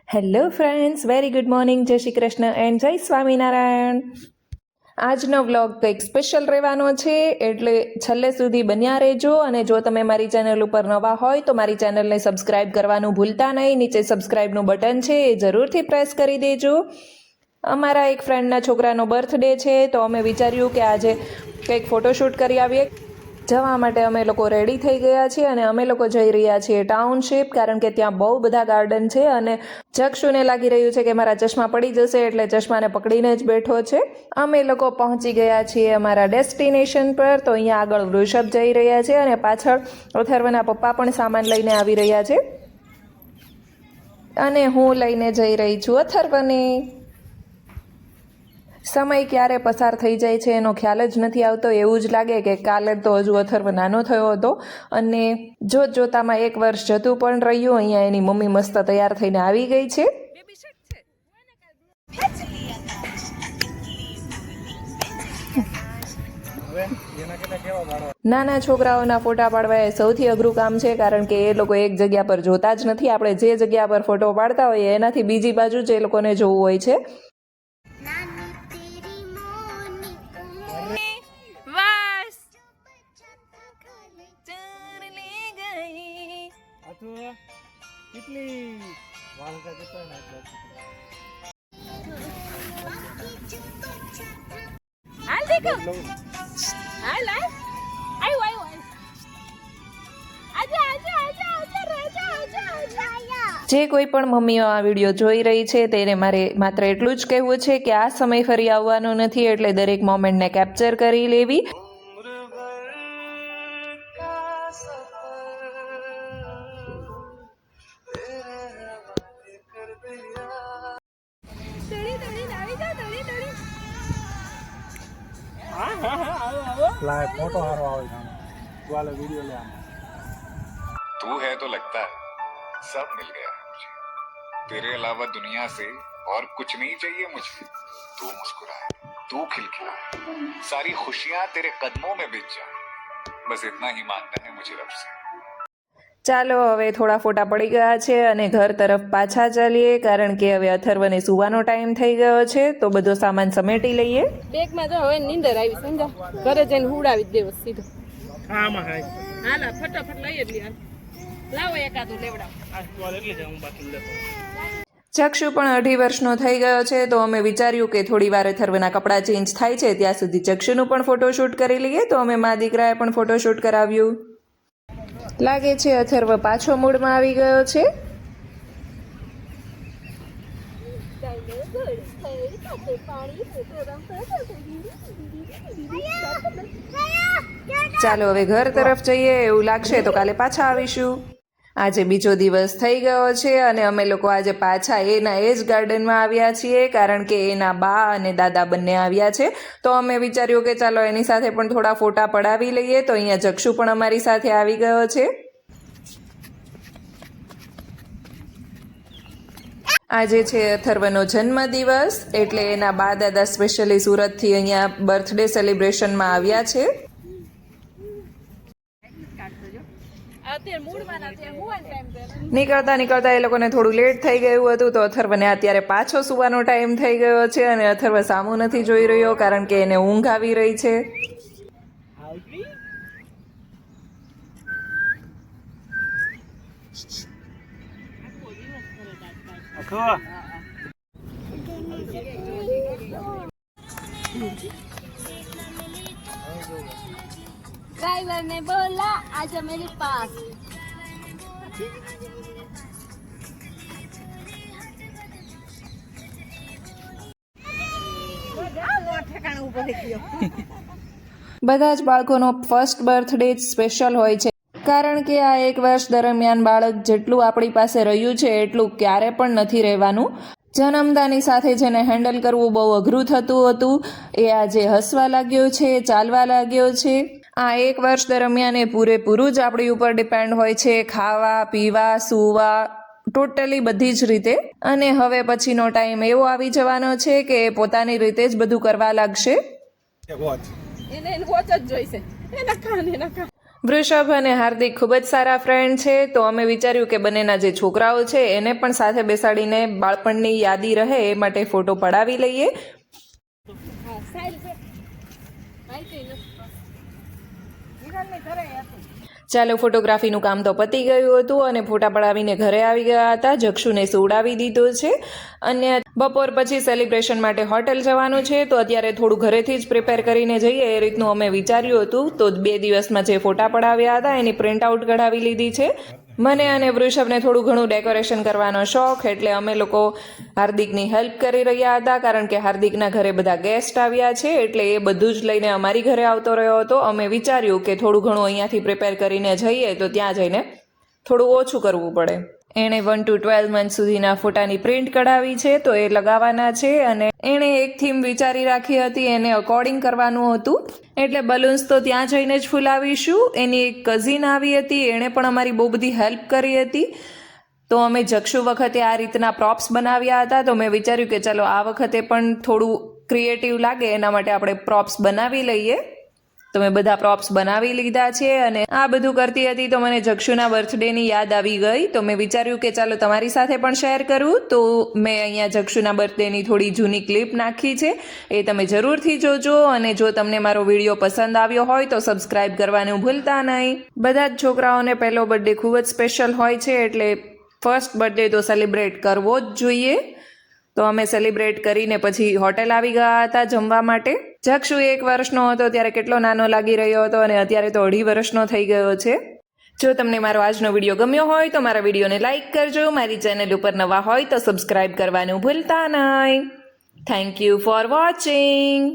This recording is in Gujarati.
Hello friends, very good morning, જય શ્રી કૃષ્ણ એન્ડ જય સ્વામિનારાયણ. આજનો વ્લોગ કંઈક સ્પેશિયલ રહેવાનો છે, એટલે છેલ્લે સુધી બન્યા રહેજો. અને જો તમે મારી ચેનલ ઉપર નવા હોય તો મારી ચેનલને સબસ્ક્રાઈબ કરવાનું ભૂલતા નહીં. નીચે સબસ્ક્રાઈબનું બટન છે, એ જરૂરથી પ્રેસ કરી દેજો. અમારા એક ફ્રેન્ડના છોકરાનો બર્થડે છે, તો અમે વિચાર્યું કે આજે કંઈક ફોટોશૂટ કરી આવીએ. જવા માટે અમે લોકો રેડી થઈ ગયા છીએ અને અમે લોકો જઈ રહ્યા છીએ ટાઉનશીપ, કારણ કે ત્યાં બહુ બધા ગાર્ડન છે. અને ચક્ષુને લાગી રહ્યું છે કે મારા ચશ્મા પડી જશે, એટલે ચશ્માને પકડીને જ બેઠો છે. અમે લોકો પહોંચી ગયા છીએ અમારા ડેસ્ટિનેશન પર. તો અહીંયા આગળ વૃષભ જઈ રહ્યા છે અને પાછળ અથર્વના પપ્પા પણ સામાન લઈને આવી રહ્યા છે અને હું લઈને જઈ રહી છું અથર્વને. સમય ક્યારે પસાર થઈ જાય છે એનો ખ્યાલ જ નથી આવતો. એવું જ લાગે કે કાલે તો હજુ અથર્વ નાનો થયો હતો અને જોતામાં 1 વર્ષ જતું પણ રહ્યું. અહીંયા એની મમ્મી મસ્ત તૈયાર થઈને આવી ગઈ છે. નાના છોકરાઓના ફોટા પાડવા એ સૌથી અઘરું કામ છે, કારણ કે એ લોકો એક જગ્યા પર જોતા જ નથી. આપણે જે જગ્યા પર ફોટો પાડતા હોઈએ એનાથી બીજી બાજુ જ એ લોકોને જોવું હોય છે. જે કોઈ પણ મમ્મીઓ આ વિડીયો જોઈ રહી છે તેને મારે માત્ર એટલું જ કહેવું છે કે આ સમય ફરી આવવાનો નથી, એટલે દરેક મોમેન્ટને કેપ્ચર કરી લેવી. फोटो हारो આવે वाला वीडियो ले आना. तू है तो लगता है सब मिल गया है मुझे. तेरे अलावा दुनिया से और कुछ नहीं चाहिए मुझे. तू मुस्कुराए, तू खिलखिलाए, सारी खुशियां तेरे कदमों में बिछ जाए. बस इतना ही मांगना है मुझे रब से. ચાલો હવે થોડા ફોટા પડી ગયા છે અને ઘર તરફ પાછા ચાલીએ, કારણ કે હવે અથર્વને સુવાનો ટાઈમ થઈ ગયો છે. તો બધો સામાન સમેટી લઈએ. બેગમાં જો હવે નીંદર આવી, સમજા ઘરે જઈને હુડાવી દેવો સીધો. આમાં હાય હાલા ફટાફટ લઈ જ લ્યા. લાવો એકાદું લેવડાવ. આ વાલ એટલે જ હું બાકી લેતો. ચક્ષુ પણ 2.5 વર્ષનો થઈ ગયો છે, તો અમે વિચાર્યું કે થોડી વાર અથર્વના કપડાં ચેન્જ થાય છે ત્યાં સુધી ચક્ષુનું પણ ફોટોશૂટ કરી લઈએ. તો અમે મા દીકરાએ પણ ફોટોશૂટ કરાવ્યું. લાગે છે અથર્વ પાછો મૂડમાં આવી ગયો છે. ચાલો હવે ઘર તરફ જઈએ. એવું લાગશે તો કાલે પાછા આવીશું. આજે બીજો દિવસ થઈ ગયો છે અને અમે લોકો આજે પાછા એના એ જ ગાર્ડનમાં આવ્યા છીએ, કારણ કે એના બા અને દાદા બંને આવ્યા છે. તો અમે વિચાર્યું કે ચાલો એની સાથે પણ થોડા ફોટા પડાવી લઈએ. તો અહીંયા જક્ષુ પણ અમારી સાથે આવી ગયો છે. આજે છે અથર્વનો જન્મદિવસ, એટલે એના બા દાદા સ્પેશિયલી સુરતથી અહીંયા બર્થડે સેલિબ્રેશનમાં આવ્યા છે. નીકળતા એ લોકોને થોડું લેટ થઈ ગયું હતું, તો અથર્વને અત્યારે પાછો સુવાનો ટાઈમ થઈ ગયો છે અને અથર્વ સામું નથી જોઈ રહ્યો, કારણ કે એને ઊંઘ આવી રહી છે. ड्राइवर ने बोला आजा मेरे पास. બધા જ બાળકોનો ફર્સ્ટ બર્થડે જ સ્પેશિયલ હોય છે, કારણ કે આ 1 વર્ષ દરમિયાન બાળક જેટલું આપણી પાસે રહ્યું છે એટલું ક્યારે પણ નથી રહેવાનું. જન્મતાની સાથે જેને હેન્ડલ કરવું બહુ અઘરું થતું હતું, એ આજે હસવા લાગ્યો છે, ચાલવા લાગ્યો છે. આ 1 વર્ષ દરમિયાન એ પૂરેપૂરું જ આપણી ઉપર ડિપેન્ડ હોય છે, ખાવા પીવા સૂવા, ટોટલી બધી જ રીતે. અને હવે પછીનો ટાઈમ એવો આવી જવાનો છે કે એ પોતાની રીતે જ બધું કરવા લાગશે. એને વોચ જ જોઈશે. એના કાન વૃષભ અને હાર્દિક ખૂબ જ સારા ફ્રેન્ડ છે, તો અમે વિચાર્યું કે બંનેના જે છોકરાઓ છે એને પણ સાથે બેસાડીને બાળપણની યાદી રહે એ માટે ફોટો પડાવી લઈએ. હા સાઈલ છે માહિતી નથી નિરાલને ઘરે હતું. ચાલો, ફોટોગ્રાફીનું કામ તો પતી ગયું હતું અને ફોટા પડાવીને ઘરે આવી ગયા હતા. જક્ષુને સુવડાવી દીધો છે અને બપોર પછી સેલિબ્રેશન માટે હોટેલ જવાનું છે, તો અત્યારે થોડું ઘરેથી જ પ્રિપેર કરીને જઈએ એ રીતનું અમે વિચાર્યું હતું. તો 2 દિવસમાં જે ફોટા પડાવ્યા હતા એની પ્રિન્ટ આઉટ કઢાવી લીધી છે. મને અને વૃષભને થોડું ઘણું ડેકોરેશન કરવાનો શોખ, એટલે અમે લોકો હાર્દિકની હેલ્પ કરી રહ્યા હતા, કારણ કે હાર્દિકના ઘરે બધા ગેસ્ટ આવ્યા છે, એટલે એ બધું જ લઈને અમારી ઘરે આવતો રહ્યો હતો. અમે વિચાર્યું કે થોડું ઘણું અહીંયાથી પ્રિપેર કરીને જઈએ તો ત્યાં જઈને થોડું ઓછું કરવું પડે. એણે 1 to 12 મંથ સુધીના ફોટાની પ્રિન્ટ કઢાવી છે, તો એ લગાવવાના છે. અને એણે એક થીમ વિચારી રાખી હતી, એને અકોર્ડિંગ કરવાનું હતું, એટલે બલૂન્સ તો ત્યાં જઈને જ ફૂલાવીશું. એની એક કઝિન આવી હતી, એણે પણ અમારી બહુ બધી હેલ્પ કરી હતી. તો અમે જક્ષુ વખતે આ રીતના પ્રોપ્સ બનાવ્યા હતા, તો મેં વિચાર્યું કે ચલો આ વખતે પણ થોડું ક્રિએટિવ લાગે એના માટે આપણે પ્રોપ્સ બનાવી લઈએ. તો મેં બધા પ્રોપ્સ બનાવી લીધા છે અને આ બધું કરતી હતી તો મને જક્ષુના બર્થડેની યાદ આવી ગઈ. તો મેં વિચાર્યું કે ચાલો તમારી સાથે પણ શેર કરું. તો મેં અહીંયા જક્ષુના બર્થડેની થોડી જૂની ક્લિપ નાખી છે, એ તમે જરૂરથી જોજો. અને જો તમને મારો વિડીયો પસંદ આવ્યો હોય તો સબસ્ક્રાઈબ કરવાનું ભૂલતા નહીં. બધા જ છોકરાઓને પહેલો બર્થડે ખૂબ જ સ્પેશિયલ હોય છે, એટલે ફર્સ્ટ બર્થડે તો સેલિબ્રેટ કરવો જ જોઈએ. તો અમે સેલિબ્રેટ કરીને પછી હોટેલ આવી ગયા હતા જમવા માટે. જક્ષુ 1 વર્ષનો હતો ત્યારે કેટલો નાનો લાગી રહ્યો હતો અને અત્યારે તો 2.5 વર્ષનો થઈ ગયો છે. જો તમને મારો આજનો વિડીયો ગમ્યો હોય તો મારા વિડીયોને લાઇક કરજો. મારી ચેનલ ઉપર નવા હોય તો સબસ્ક્રાઈબ કરવાનું ભૂલતા નહીં. Thank you for watching.